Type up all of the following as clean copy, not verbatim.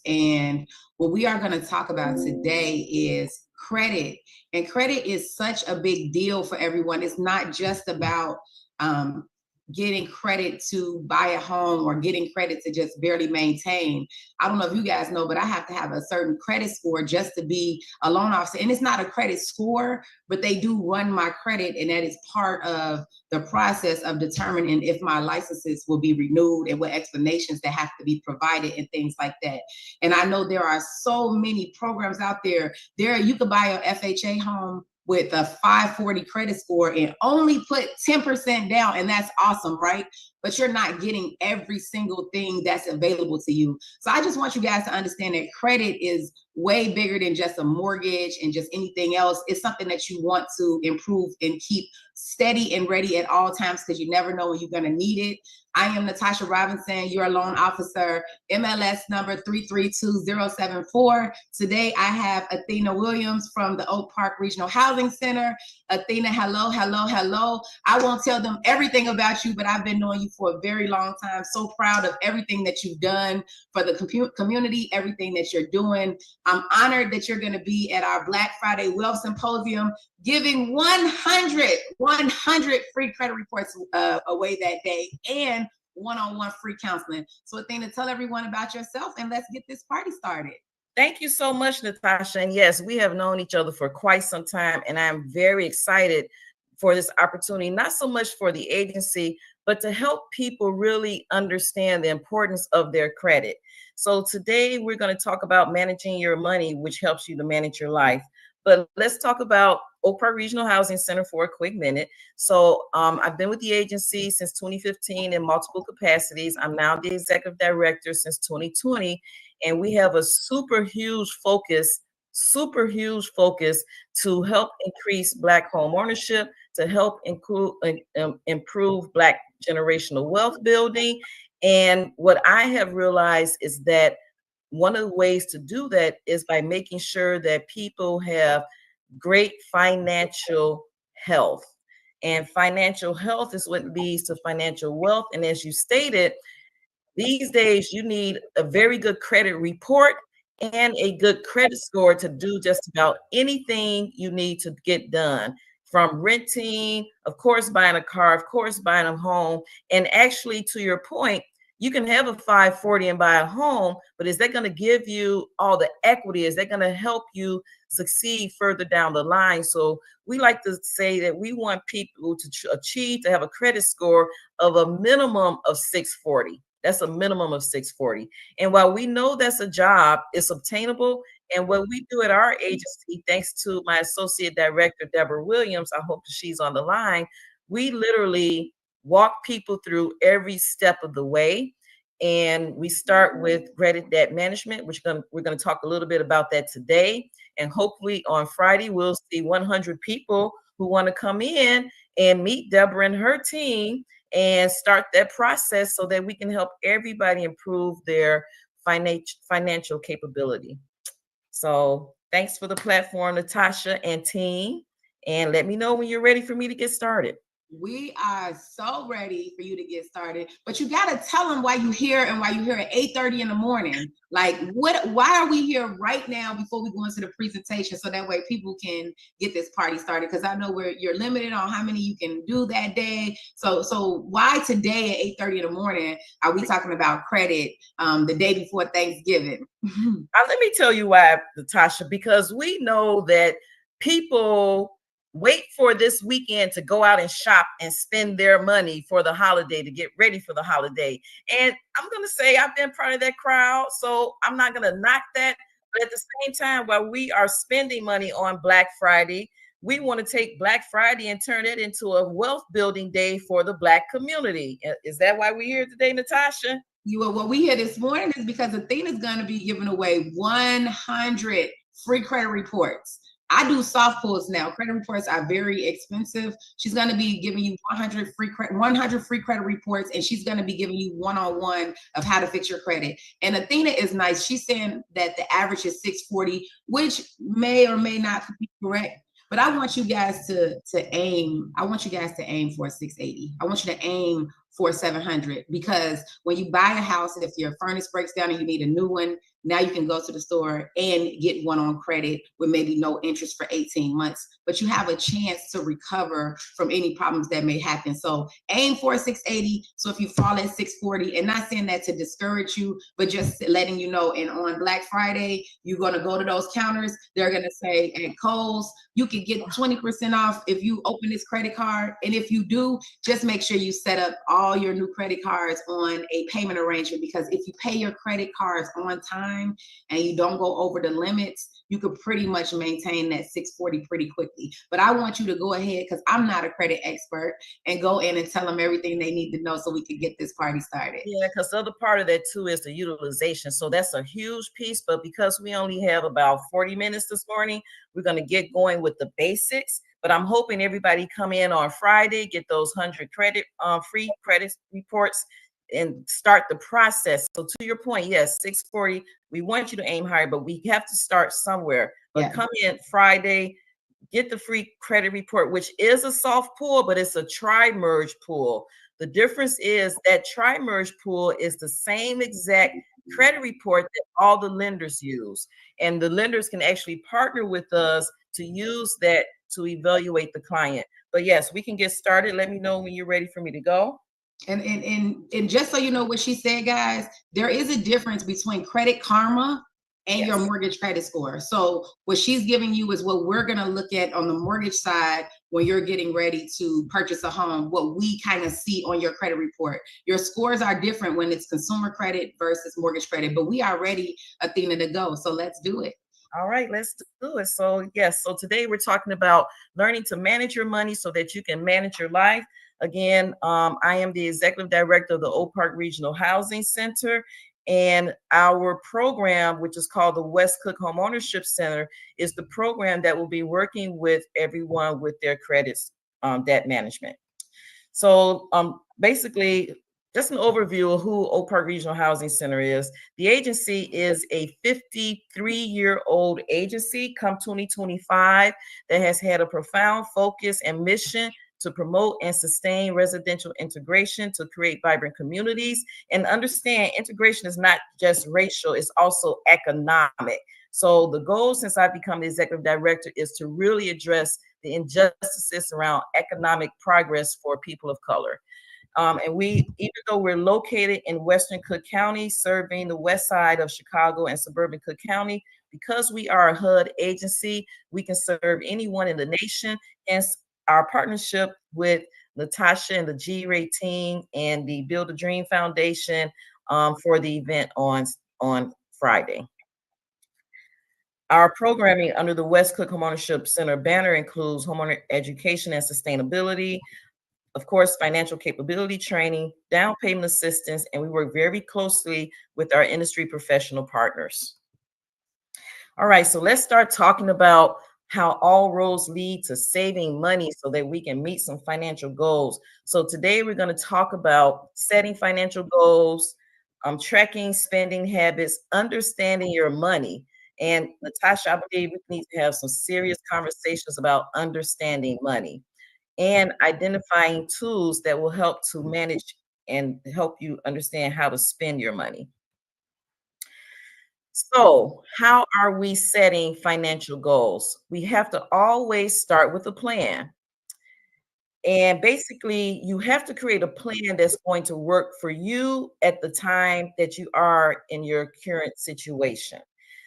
And what we are going to talk about today is credit. And credit is such a big deal for everyone. It's not just about um, getting credit to buy a home or getting credit to just barely maintain. I don't know if you guys know, but I have to have a certain credit score just to be a loan officer. And it's not a credit score, but they do run my credit, and that is part of the process of determining if my licenses will be renewed and what explanations that have to be provided and things like that. And I know there are so many programs out there. You could buy a FHA home with a 540 credit score and only put 10% down, and that's awesome, right? But you're not getting every single thing that's available to you. So I just want you guys to understand that credit is way bigger than just a mortgage and just anything else. It's something that you want to improve and keep steady and ready at all times, because you never know when you're going to need it. I am Natasha Robinson, your loan officer, MLS number 332074. Today I have Athena Williams from the Oak Park Regional Housing Center. Athena, hello, hello, hello. I won't tell them everything about you, but I've been knowing you for a very long time. So proud of everything that you've done for the community, everything that you're doing. I'm honored that you're going to be at our Black Friday Wealth Symposium, giving 100 free credit reports away that day, and one-on-one free counseling. So Athena, tell everyone about yourself and let's get this party started. Thank you so much, Natasha. And yes, we have known each other for quite some time, and I'm very excited for this opportunity, not so much for the agency, but to help people really understand the importance of their credit. So today we're going to talk about managing your money, which helps you to manage your life. But let's talk about Oak Park Regional Housing Center for a quick minute. So I've been with the agency since 2015 in multiple capacities. I'm now the executive director since 2020, and we have a super huge focus to help increase Black home ownership, to help improve Black generational wealth building. And what I have realized is that one of the ways to do that is by making sure that people have great financial health. And financial health is what leads to financial wealth. And as you stated, these days you need a very good credit report and a good credit score to do just about anything you need to get done, from renting, of course, buying a car, of course, buying a home. And actually, to your point, you can have a 540 and buy a home, but is that going to give you all the equity? Is that going to help you succeed further down the line? So we like to say that we want people to have a credit score of a minimum of 640. That's a minimum of 640. And while we know that's a job, it's obtainable. And what we do at our agency, thanks to my associate director, Deborah Williams, I hope she's on the line, we literally walk people through every step of the way. And we start with credit debt management, which we're going to talk a little bit about that today. And hopefully on Friday, we'll see 100 people who want to come in and meet Deborah and her team and start that process so that we can help everybody improve their financial capability. So thanks for the platform, Natasha and team. And let me know when you're ready for me to get started. We are so ready for you to get started, but you got to tell them why you're here and why you're here at 8:30 in the morning. Like, why are we here right now before we go into the presentation, so that way people can get this party started? Because I know you're limited on how many you can do that day. So why today at 8:30 in the morning are we talking about credit the day before Thanksgiving? Let me tell you why, Natasha, because we know that people wait for this weekend to go out and shop and spend their money for the holiday, to get ready for the holiday. And I'm going to say I've been part of that crowd, so I'm not going to knock that. But at the same time, while we are spending money on Black Friday, we want to take Black Friday and turn it into a wealth building day for the Black community. Is that why we're here today, Natasha? What we here this morning is because Athena's going to be giving away 100 free credit reports. I do soft pulls now. Credit reports are very expensive. She's going to be giving you 100 free credit reports, and she's going to be giving you one-on-one of how to fix your credit. And Athena is nice. She's saying that the average is 640, which may or may not be correct. But I want you guys to aim. I want you guys to aim for 680. I want you to aim for 700, because when you buy a house, if your furnace breaks down and you need a new one, Now you can go to the store and get one on credit with maybe no interest for 18 months, but you have a chance to recover from any problems that may happen. So aim for 680. So if you fall at 640, and not saying that to discourage you, but just letting you know, and on Black Friday, you're going to go to those counters. They're going to say at Kohl's, you can get 20% off if you open this credit card. And if you do, just make sure you set up all your new credit cards on a payment arrangement, because if you pay your credit cards on time and you don't go over the limits, you could pretty much maintain that 640 pretty quickly. But I want you to go ahead, because I'm not a credit expert, and go in and tell them everything they need to know so we can get this party started. Yeah, because the other part of that too is the utilization. So that's a huge piece, but because we only have about 40 minutes this morning, we're going to get going with the basics. But I'm hoping everybody come in on Friday, get those 100 free credit reports, and start the process. So to your point, yes, 640, we want you to aim higher, but we have to start somewhere. But come in Friday, get the free credit report, which is a soft pull, but it's a tri-merge pull. The difference is that tri-merge pool is the same exact credit report that all the lenders use. And the lenders can actually partner with us to use that to evaluate the client. But yes, we can get started. Let me know when you're ready for me to go. And just so you know what she said, guys, there is a difference between Credit Karma and your mortgage credit score. So what she's giving you is what we're going to look at on the mortgage side when you're getting ready to purchase a home, what we kind of see on your credit report. Your scores are different when it's consumer credit versus mortgage credit, but we are ready, Athena, to go. So let's do it. All right, let's do it. So yes, so today we're talking about learning to manage your money so that you can manage your life. Again, I am the executive director of the Oak Park Regional Housing Center. And our program, which is called the West Cook Homeownership Center, is the program that will be working with everyone with their credits, debt management. So basically, just an overview of who Oak Park Regional Housing Center is. The agency is a 53-year-old agency come 2025 that has had a profound focus and mission to promote and sustain residential integration, to create vibrant communities, and understand integration is not just racial, it's also economic. So the goal since I've become the executive director is to really address the injustices around economic progress for people of color. And we, even though we're located in Western Cook County, serving the west side of Chicago and suburban Cook County, because we are a HUD agency, we can serve anyone in the nation. Hence, our partnership with Natasha and the G-Ray team and the Build a Dream Foundation for the event on Friday. Our programming under the West Cook Homeownership Center banner includes homeowner education and sustainability, of course, financial capability training, down payment assistance, and we work very closely with our industry professional partners. All right, so let's start talking about how all roads lead to saving money so that we can meet some financial goals. So today we're going to talk about setting financial goals, tracking spending habits, understanding your money. And Natasha, I believe we need to have some serious conversations about understanding money and identifying tools that will help to manage and help you understand how to spend your money. So how are we setting financial goals? We have to always start with a plan. And basically, you have to create a plan that's going to work for you at the time that you are in your current situation.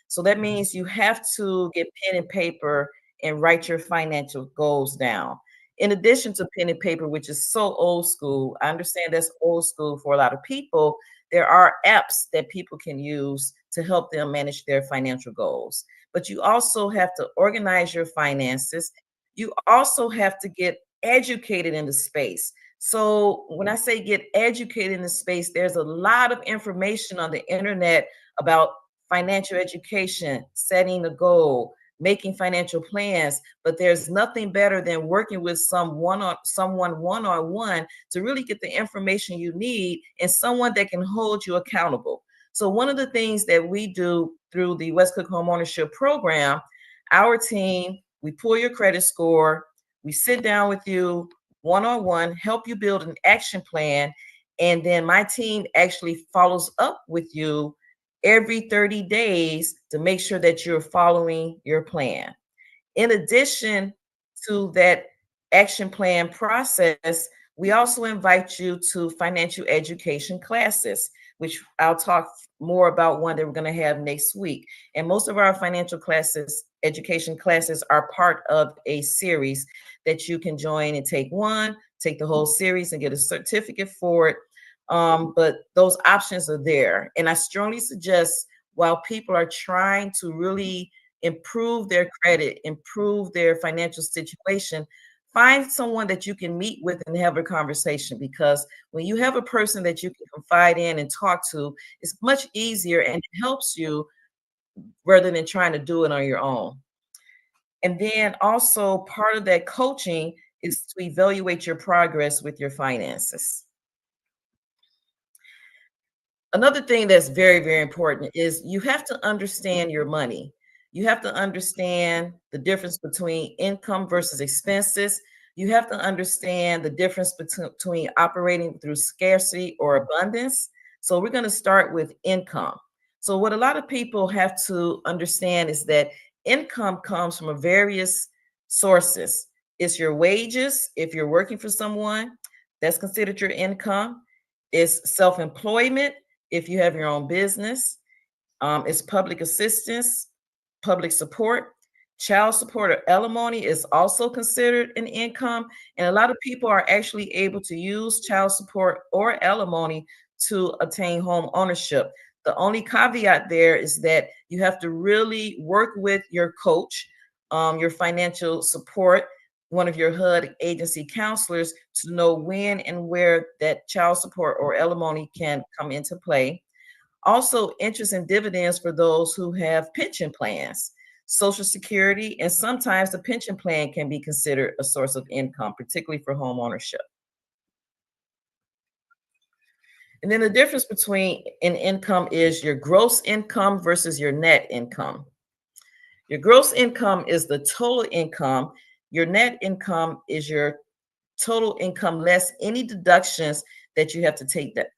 So that means you have to get pen and paper and write your financial goals down. In addition to pen and paper, which is so old school, I understand that's old school for a lot of people. There are apps that people can use to help them manage their financial goals. But you also have to organize your finances. You also have to get educated in the space. So when I say get educated in the space, there's a lot of information on the internet about financial education, setting a goal, making financial plans, but there's nothing better than working with someone one-on-one to really get the information you need and someone that can hold you accountable. So one of the things that we do through the West Cook Homeownership Program, our team, we pull your credit score, we sit down with you one-on-one, help you build an action plan, and then my team actually follows up with you every 30 days to make sure that you're following your plan. In addition to that action plan process, we also invite you to financial education classes, which I'll talk more about one that we're going to have next week. And most of our financial classes, education classes, are part of a series that you can join and take one, take the whole series and get a certificate for it. But those options are there. And I strongly suggest, while people are trying to really improve their credit, improve their financial situation, find someone that you can meet with and have a conversation, because when you have a person that you can confide in and talk to, it's much easier and it helps you rather than trying to do it on your own. And then also part of that coaching is to evaluate your progress with your finances. Another thing that's very, very important is you have to understand your money. You have to understand the difference between income versus expenses. You have to understand the difference between operating through scarcity or abundance. So we're going to start with income. So what a lot of people have to understand is that income comes from various sources. It's your wages. If you're working for someone, that's considered your income. It's self-employment if you have your own business. It's public assistance, public support. Child support or alimony is also considered an income. And a lot of people are actually able to use child support or alimony to attain home ownership. The only caveat there is that you have to really work with your coach, your financial support, one of your HUD agency counselors, to know when and where that child support or alimony can come into play. Also, interest and dividends for those who have pension plans, Social Security, and sometimes the pension plan can be considered a source of income, particularly for home ownership. And then the difference between an income is your gross income versus your net income. Your gross income is the total income. Your net income is your total income less any deductions that you have to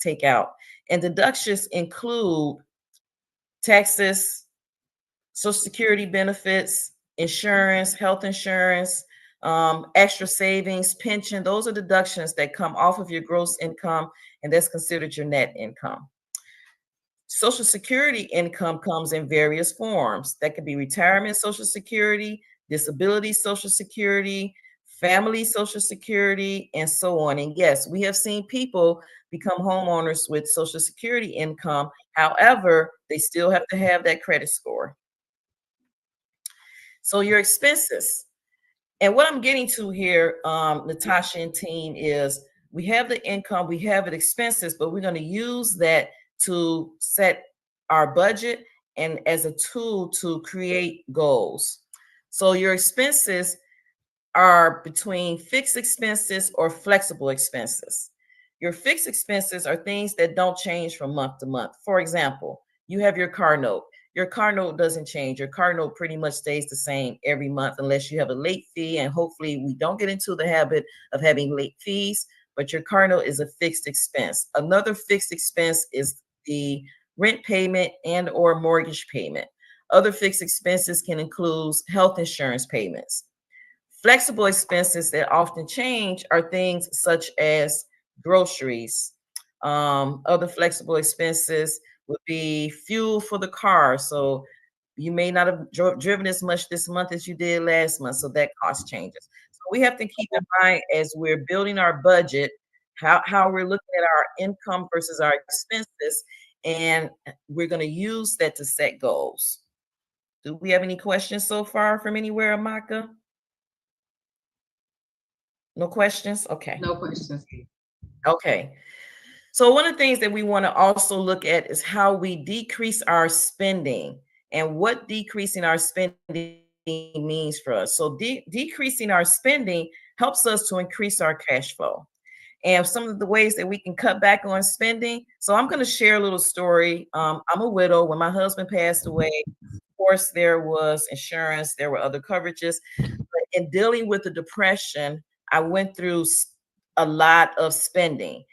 take out. And deductions include taxes, Social Security benefits, insurance, health insurance, extra savings, pension. Those are deductions that come off of your gross income, and that's considered your net income. Social Security income comes in various forms. That could be retirement Social Security, disability Social Security, family Social Security, and so on. And yes, we have seen people become homeowners with Social Security income. However, they still have to have that credit score. So your expenses. And what I'm getting to here, Natasha and team, is we have the income, we have the expenses, but we're going to use that to set our budget and as a tool to create goals. So your expenses are between fixed expenses or flexible expenses. Your fixed expenses are things that don't change from month to month. For example, you have your car note. Your car note doesn't change. Your car note pretty much stays the same every month unless you have a late fee. And hopefully we don't get into the habit of having late fees, but your car note is a fixed expense. Another fixed expense is the rent payment and or mortgage payment. Other fixed expenses can include health insurance payments. Flexible expenses that often change are things such as groceries. Other flexible expenses would be fuel for the car. So you may not have driven as much this month as you did last month. So that cost changes. So we have to keep in mind as we're building our budget, how we're looking at our income versus our expenses. And we're going to use that to set goals. Do we have any questions so far from anywhere, Amaka? No questions? Okay. No questions. Okay. So one of the things that we want to also look at is how we decrease our spending and what decreasing our spending means for us. So decreasing our spending helps us to increase our cash flow. And some of the ways that we can cut back on spending. So I'm going to share a little story. I'm a widow. When my husband passed away, of course, there was insurance, there were other coverages. But in dealing with the depression, I went through a lot of spending.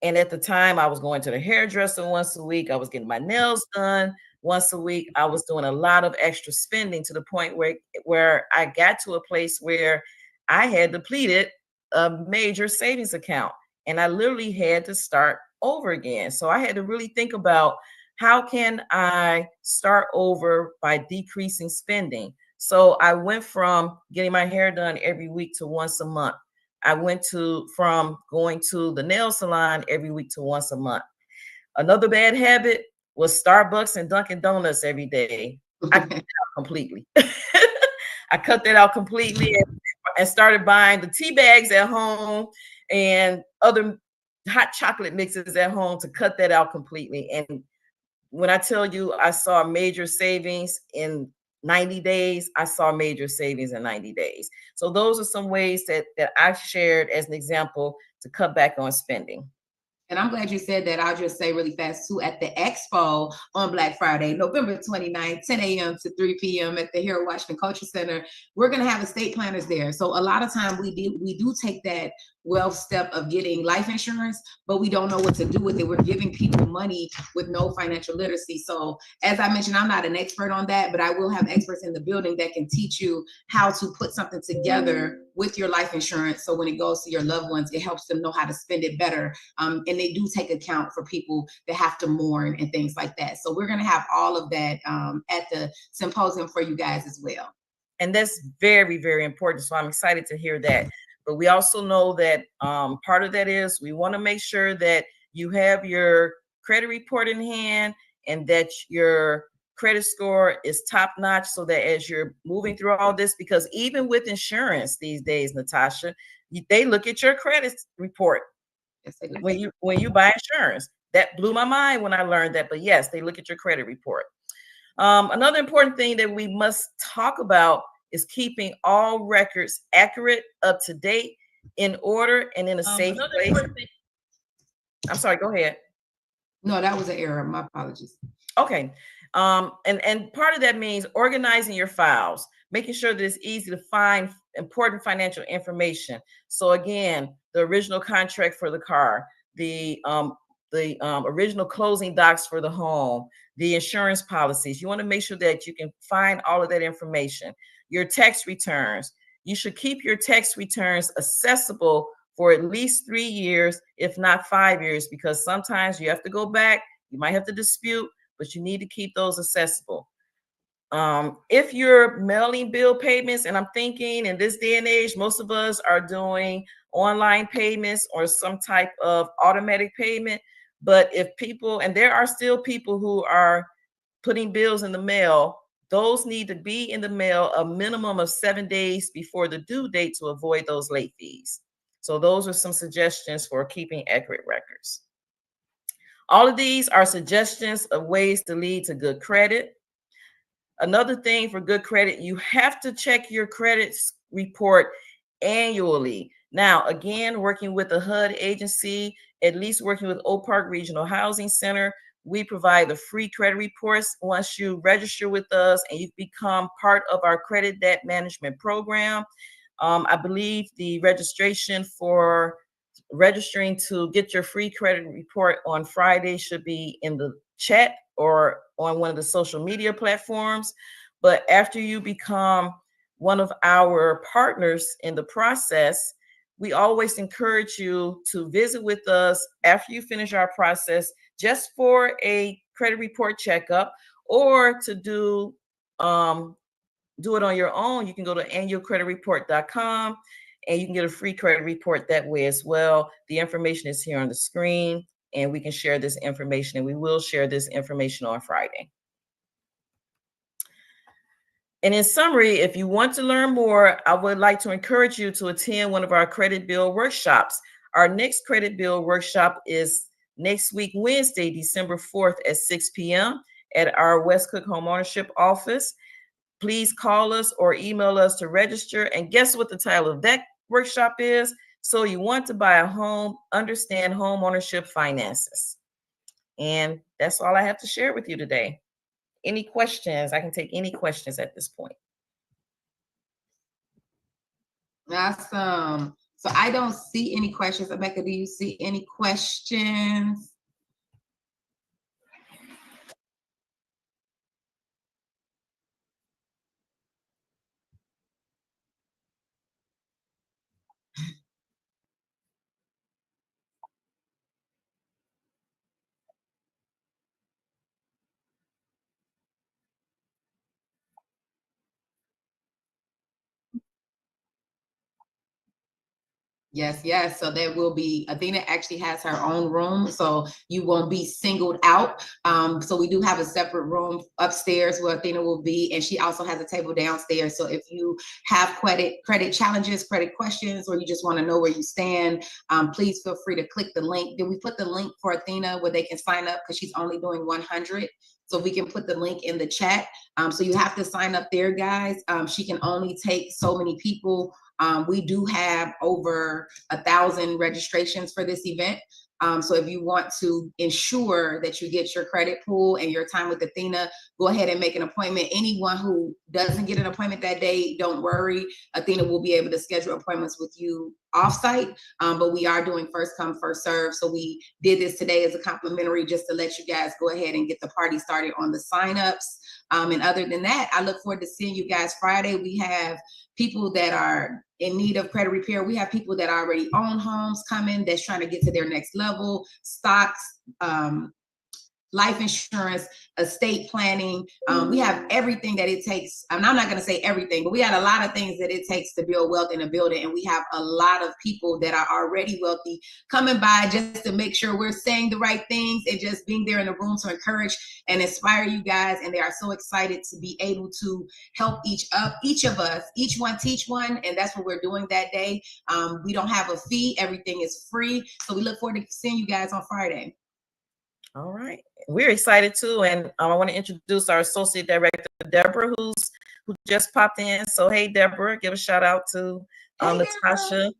And at the time, I was going to the hairdresser once a week. I was getting my nails done once a week. I was doing a lot of extra spending to the point where I got to a place where I had depleted a major savings account, and I literally had to start over again. So I had to really think about, how can I start over by decreasing spending? So I went from getting my hair done every week to once a month. I went from going to the nail salon every week to once a month. Another bad habit was Starbucks and Dunkin' Donuts every day. I cut that out completely. I cut that out completely and started buying the tea bags at home and other hot chocolate mixes at home to cut that out completely. And when I tell you I saw major savings in 90 days, I saw major savings in 90 days. So those are some ways that I shared as an example to cut back on spending. And I'm glad you said that. I'll just say really fast too, at the expo on Black Friday, November 29th, 10 a.m. to 3 p.m. at the Harold Washington Culture Center, we're going to have estate planners there. So a lot of time we do take that wealth step of getting life insurance, but we don't know what to do with it. We're giving people money with no financial literacy. So as I mentioned, I'm not an expert on that, but I will have experts in the building that can teach you how to put something together with your life insurance. So when it goes to your loved ones, it helps them know how to spend it better. And they do take account for people that have to mourn and things like that. So we're going to have all of that at the symposium for you guys as well. And that's very, very important. So I'm excited to hear that. But we also know that part of that is we want to make sure that you have your credit report in hand and that your credit score is top notch, so that as you're moving through all this, because even with insurance these days, Natasha, they look at your credit report when you buy insurance. That blew my mind when I learned that. But yes, they look at your credit report. Another important thing that we must talk about is keeping all records accurate, up to date, in order, and in a safe place. I'm sorry, go ahead. No, that was an error. My apologies. Okay. And part of that means organizing your files, making sure that it's easy to find important financial information. So again, the original contract for the car, the original closing docs for the home, the insurance policies. You want to make sure that you can find all of that information. Your tax returns. You should keep your tax returns accessible for at least 3 years, if not 5 years, because sometimes you have to go back. You might have to dispute, but you need to keep those accessible. If you're mailing bill payments, and I'm thinking in this day and age, most of us are doing online payments or some type of automatic payment. But if people, and there are still people who are putting bills in the mail, those need to be in the mail a minimum of 7 days before the due date to avoid those late fees. So those are some suggestions for keeping accurate records. All of these are suggestions of ways to lead to good credit. Another thing for good credit, you have to check your credit report annually. Now, again, working with a HUD agency, at least working with Oak Park Regional Housing Center, we provide the free credit reports once you register with us and you become part of our credit debt management program. I believe the registration for registering to get your free credit report on Friday should be in the chat or on one of the social media platforms. But after you become one of our partners in the process, we always encourage you to visit with us after you finish our process, just for a credit report checkup, or to do it on your own. You can go to annualcreditreport.com and you can get a free credit report that way as well. The information is here on the screen, and we can share this information, and we will share this information on Friday. And in summary, if you want to learn more, I would like to encourage you to attend one of our credit bill workshops. Our next credit bill workshop is next week, Wednesday, December 4th at 6 p.m. at our Westcook Homeownership office. Please call us or email us to register. And guess what the title of that workshop is? So you want to buy a home, understand home ownership finances. And that's all I have to share with you today. Any questions? I can take any questions at this point. Awesome. So I don't see any questions. Rebecca, do you see any questions? Yes, yes. So there will be, Athena actually has her own room, so you won't be singled out. So we do have a separate room upstairs where Athena will be, and she also has a table downstairs. So if you have credit challenges, credit questions, or you just want to know where you stand, please feel free to click the link. Then we put the link for Athena where they can sign up because she's only doing 100. So we can put the link in the chat. So you have to sign up there, guys. She can only take so many people. We do have over 1,000 registrations for this event. So if you want to ensure that you get your credit pool and your time with Athena, go ahead and make an appointment. Anyone who doesn't get an appointment that day, don't worry. Athena will be able to schedule appointments with you offsite, but we are doing first come, first serve. So we did this today as a complimentary just to let you guys go ahead and get the party started on the signups. And other than that, I look forward to seeing you guys Friday. We have people that are in need of credit repair. We have people that already own homes coming that's trying to get to their next level, stocks, life insurance, estate planning. We have everything that it takes. I'm not going to say everything, but we got a lot of things that it takes to build wealth in a building. And we have a lot of people that are already wealthy coming by just to make sure we're saying the right things and just being there in the room to encourage and inspire you guys. And they are so excited to be able to help each of us, each one teach one. And that's what we're doing that day. We don't have a fee. Everything is free. So we look forward to seeing you guys on Friday. All right. We're excited too. And I want to introduce our associate director, Deborah, who just popped in. So, hey, Deborah, give a shout out to Natasha. Deborah.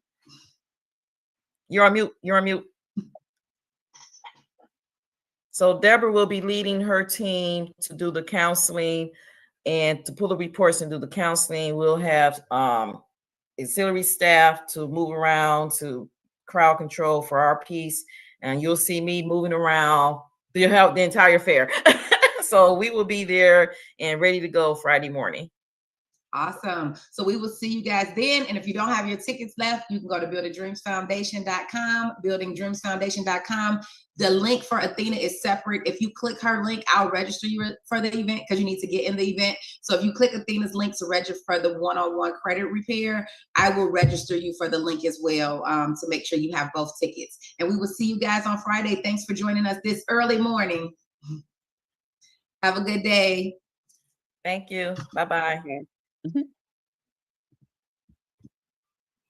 You're on mute. You're on mute. So Deborah will be leading her team to do the counseling and to pull the reports and do the counseling. We'll have auxiliary staff to move around to crowd control for our piece. And you'll see me moving around the entire fair. So we will be there and ready to go Friday morning. Awesome. So we will see you guys then. And if you don't have your tickets left, you can go to buildingdreamsfoundation.com, buildingdreamsfoundation.com. The link for Athena is separate. If you click her link, I'll register you for the event because you need to get in the event. So if you click Athena's link to register for the one-on-one credit repair, I will register you for the link as well to make sure you have both tickets. And we will see you guys on Friday. Thanks for joining us this early morning. Have a good day. Thank you. Bye-bye. Okay. Mm-hmm.